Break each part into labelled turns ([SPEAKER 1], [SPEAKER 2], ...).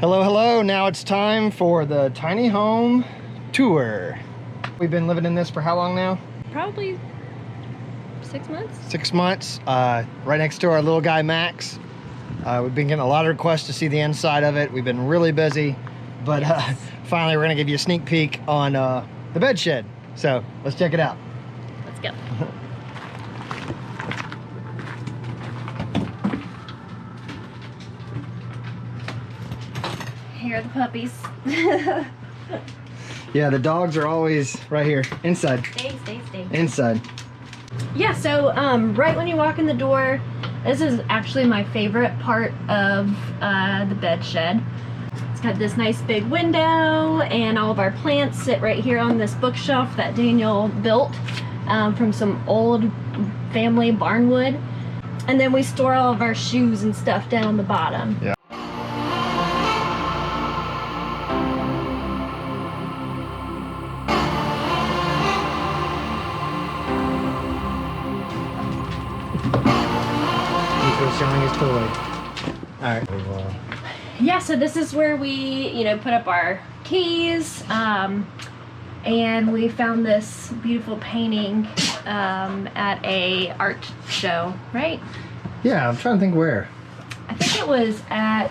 [SPEAKER 1] Hello, hello. Now it's time for the tiny home tour. We've been living in this for how long now?
[SPEAKER 2] Probably 6 months.
[SPEAKER 1] 6 months. Right next to our little guy, Max. We've been getting a lot of requests to see the inside of it. We've been really busy, but finally we're gonna give you a sneak peek on the bed shed. So let's check it out.
[SPEAKER 2] Let's go. Here are the puppies.
[SPEAKER 1] Yeah, the dogs are always right here, inside.
[SPEAKER 2] Stay.
[SPEAKER 1] Inside.
[SPEAKER 2] Yeah, so right when you walk in the door, this is actually my favorite part of the bed shed. It's got this nice big window, and all of our plants sit right here on this bookshelf that Daniel built from some old family barnwood. And then we store all of our shoes and stuff down on the bottom.
[SPEAKER 1] Yeah. Showing his toy. All right.
[SPEAKER 2] Yeah, so this is where we, put up our keys, and we found this beautiful painting at a art show, right?
[SPEAKER 1] Yeah, I'm trying to think where.
[SPEAKER 2] I think it was at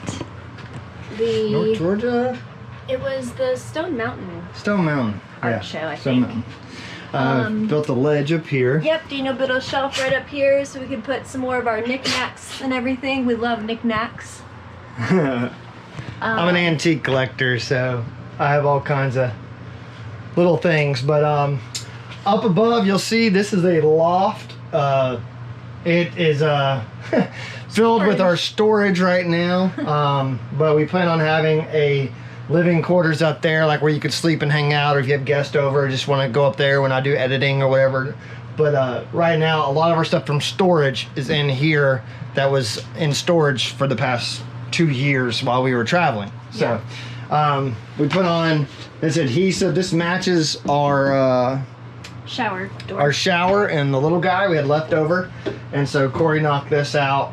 [SPEAKER 2] the
[SPEAKER 1] North Georgia.
[SPEAKER 2] It was the Stone Mountain art show, I think.
[SPEAKER 1] Mountain. Built a ledge up here.
[SPEAKER 2] Yep, Dino built a shelf right up here so we could put some more of our knickknacks and everything. We love knickknacks.
[SPEAKER 1] I'm an antique collector, so I have all kinds of little things. But up above, you'll see this is a loft. It is filled with our storage right now, but we plan on having a living quarters up there, like where you could sleep and hang out, or if you have guests over, just want to go up there when I do editing or whatever. But right now, a lot of our stuff from storage is in here that was in storage for the past 2 years while we were traveling.
[SPEAKER 2] Yeah.
[SPEAKER 1] So we put on this adhesive. This matches our
[SPEAKER 2] shower door.
[SPEAKER 1] Our shower and the little guy we had left over, and so Corey knocked this out.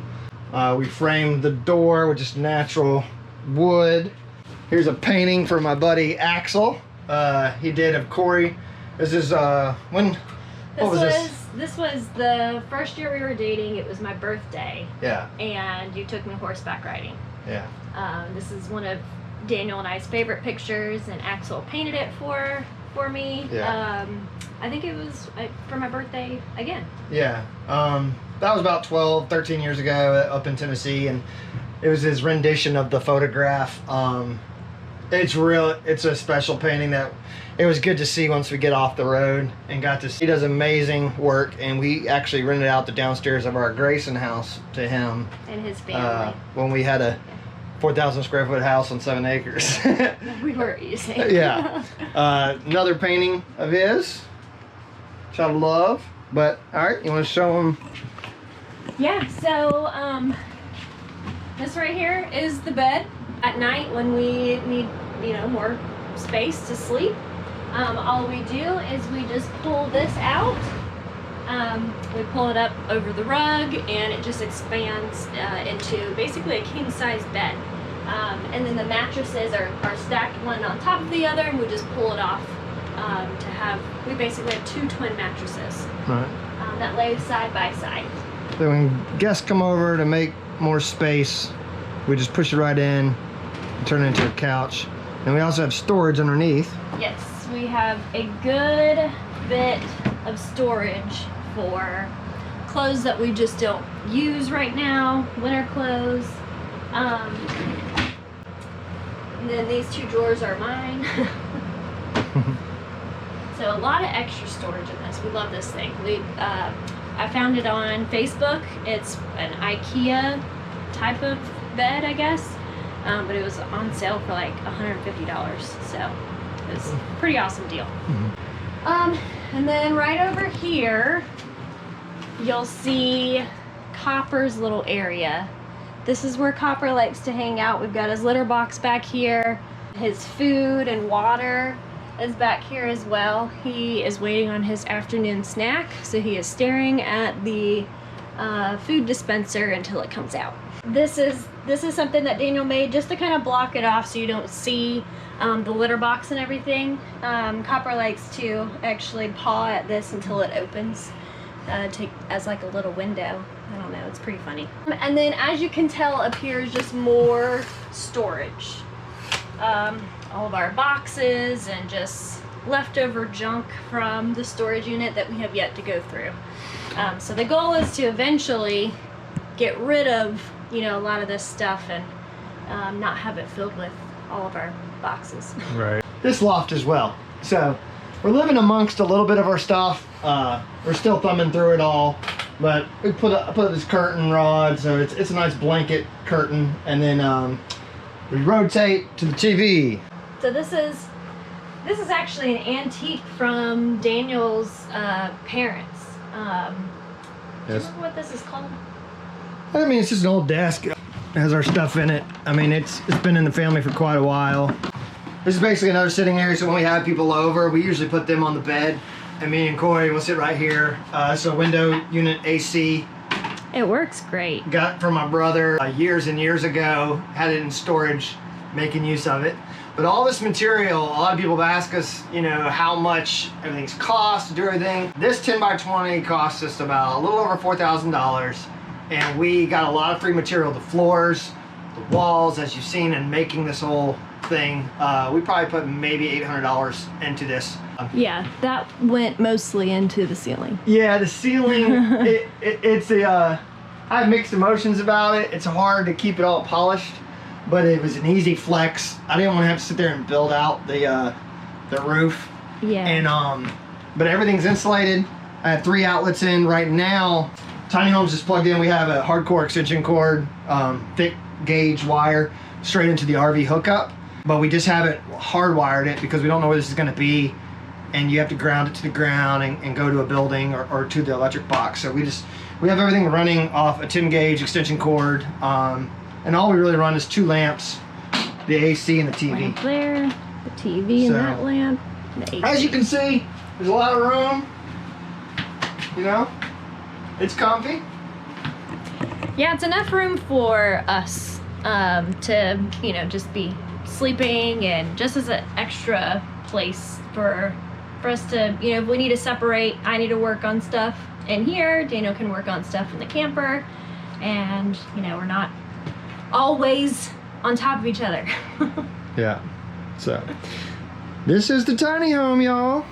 [SPEAKER 1] We framed the door with just natural wood. Here's a painting for my buddy Axel. He did of Corey. This is when? What was this?
[SPEAKER 2] This was the first year we were dating. It was my birthday.
[SPEAKER 1] Yeah.
[SPEAKER 2] And you took me horseback riding.
[SPEAKER 1] Yeah.
[SPEAKER 2] This is one of Daniel and I's favorite pictures, and Axel painted it for me.
[SPEAKER 1] Yeah.
[SPEAKER 2] I think it was for my birthday again.
[SPEAKER 1] Yeah. That was about 12, 13 years ago up in Tennessee, and it was his rendition of the photograph. It's a special painting that it was good to see once we get off the road and got to see. He does amazing work, and we actually rented out the downstairs of our Grayson house to him
[SPEAKER 2] and his family
[SPEAKER 1] when we had a 4,000 square foot house on 7 acres.
[SPEAKER 2] We were using.
[SPEAKER 1] Yeah. Another painting of his, which I love. But all right, you want to show him?
[SPEAKER 2] Yeah. So this right here is the bed. At night when we need, more space to sleep, all we do is we just pull this out. We pull it up over the rug, and it just expands into basically a king-size bed. And then the mattresses are stacked one on top of the other, and we just pull it off we basically have 2 twin mattresses.
[SPEAKER 1] Right.
[SPEAKER 2] That lay side by side.
[SPEAKER 1] So when guests come over to make more space, we just push it right in and turn it into a couch. And we also have storage underneath.
[SPEAKER 2] Yes, we have a good bit of storage for clothes that we just don't use right now, winter clothes. And then these 2 drawers are mine. So a lot of extra storage in this. We love this thing. I found it on Facebook. It's an IKEA type of bed, I guess. But it was on sale for like $150, so it was a pretty awesome deal. Mm-hmm. And then right over here, you'll see Copper's little area. This is where Copper likes to hang out. We've got his litter box back here. His food and water is back here as well. He is waiting on his afternoon snack, so he is staring at the food dispenser until it comes out. This is something that Daniel made just to kind of block it off so you don't see the litter box and everything. Copper likes to actually paw at this until it opens, as like a little window. I don't know, it's pretty funny. And then as you can tell, up here is just more storage. All of our boxes and just leftover junk from the storage unit that we have yet to go through. So the goal is to eventually get rid of, you know, a lot of this stuff and not have it filled with all of our boxes.
[SPEAKER 1] Right. This loft as well. So we're living amongst a little bit of our stuff. We're still thumbing through it all, but we put up this curtain rod, so it's a nice blanket curtain, and then we rotate to the TV.
[SPEAKER 2] So this is actually an antique from Daniel's parents. Do you remember what this is called?
[SPEAKER 1] I mean, it's just an old desk. It has our stuff in it. I mean, it's been in the family for quite a while. This is basically another sitting area, so when we have people over, we usually put them on the bed, and me and Corey will sit right here. It's a window unit AC.
[SPEAKER 2] It works great.
[SPEAKER 1] Got from my brother years and years ago. Had it in storage, making use of it. But all this material, a lot of people have asked us, you know, how much everything's cost to do everything. This 10 by 20 cost us about a little over $4,000. And we got a lot of free material, the floors, the walls, as you've seen, and making this whole thing. We probably put maybe $800 into this.
[SPEAKER 2] Yeah, that went mostly into the ceiling.
[SPEAKER 1] Yeah, the ceiling, it's I have mixed emotions about it. It's hard to keep it all polished, but it was an easy flex. I didn't want to have to sit there and build out the roof.
[SPEAKER 2] Yeah.
[SPEAKER 1] And but everything's insulated. I have 3 outlets in right now. Tiny home's just plugged in. We have a hardcore extension cord, thick gauge wire straight into the RV hookup, but we just haven't hardwired it because we don't know where this is going to be, and you have to ground it to the ground and go to a building or to the electric box. So we have everything running off a 10 gauge extension cord, and all we really run is 2 lamps, the AC and the TV.
[SPEAKER 2] Lamp there, the TV and that lamp, the AC.
[SPEAKER 1] As you can see, there's a lot of room. You know, it's comfy.
[SPEAKER 2] Yeah, it's enough room for us to, you know, just be sleeping, and just as an extra place for us to, you know, if we need to separate, I need to work on stuff in here, Daniel can work on stuff in the camper, and, you know, we're not always on top of each other.
[SPEAKER 1] Yeah. So, this is the tiny home, y'all.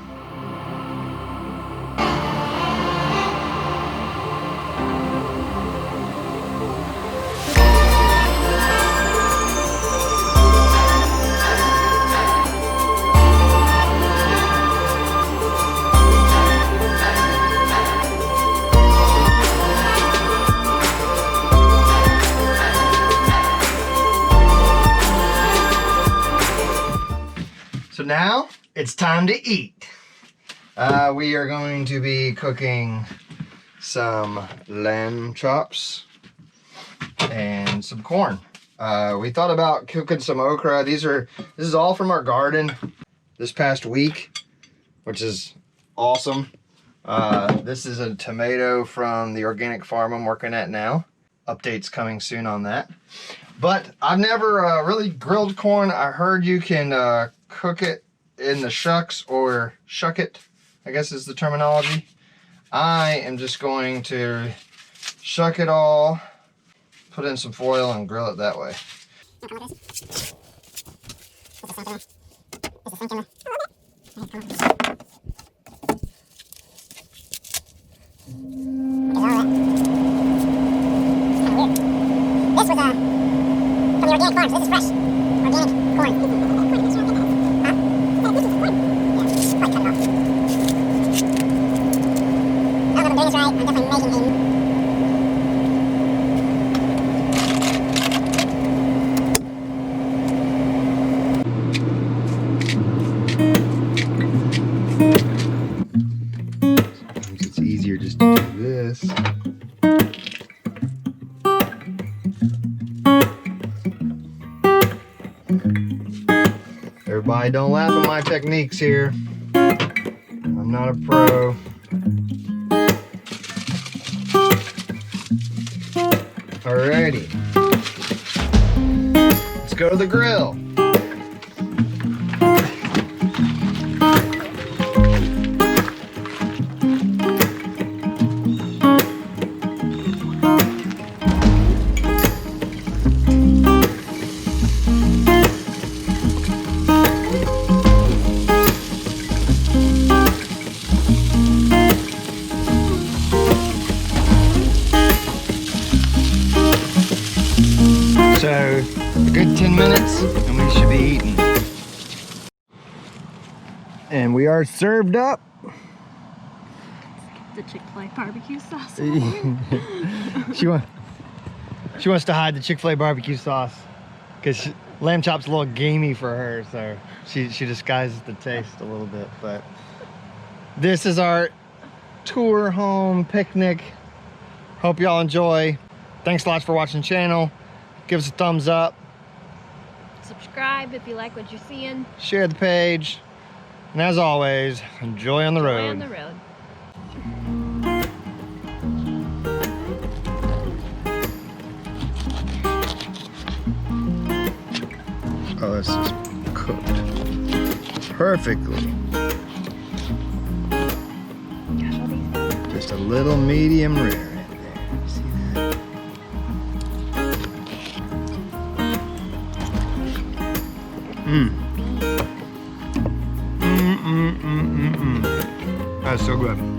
[SPEAKER 1] So now it's time to eat. We are going to be cooking some lamb chops and some corn. We thought about cooking some okra. This is all from our garden this past week, which is awesome. This is a tomato from the organic farm I'm working at now. Updates coming soon on that. But I've never really grilled corn. I heard you can cook it in the shucks or shuck it, I guess is the terminology. I am just going to shuck it all, put in some foil, and grill it that way.
[SPEAKER 3] This was from the organic farm, so this is fresh. Organic corn.
[SPEAKER 1] It's easier just to do this. Everybody don't laugh at my techniques here. I'm not a pro. Alrighty. Let's go to the grill. So, a good 10 minutes and we should be eating. And we are served up.
[SPEAKER 2] The Chick-fil-A barbecue sauce.
[SPEAKER 1] she wants to hide the Chick-fil-A barbecue sauce because lamb chop's a little gamey for her, so she disguises the taste a little bit. But this is our tour home picnic. Hope y'all enjoy. Thanks a lot for watching the channel. Give us a thumbs up.
[SPEAKER 2] Subscribe if you like what you're seeing.
[SPEAKER 1] Share the page. And as always, enjoy on the road.
[SPEAKER 2] Enjoy on the road.
[SPEAKER 1] Oh, this is cooked perfectly. Just a little medium rare right there. See that? That's so good.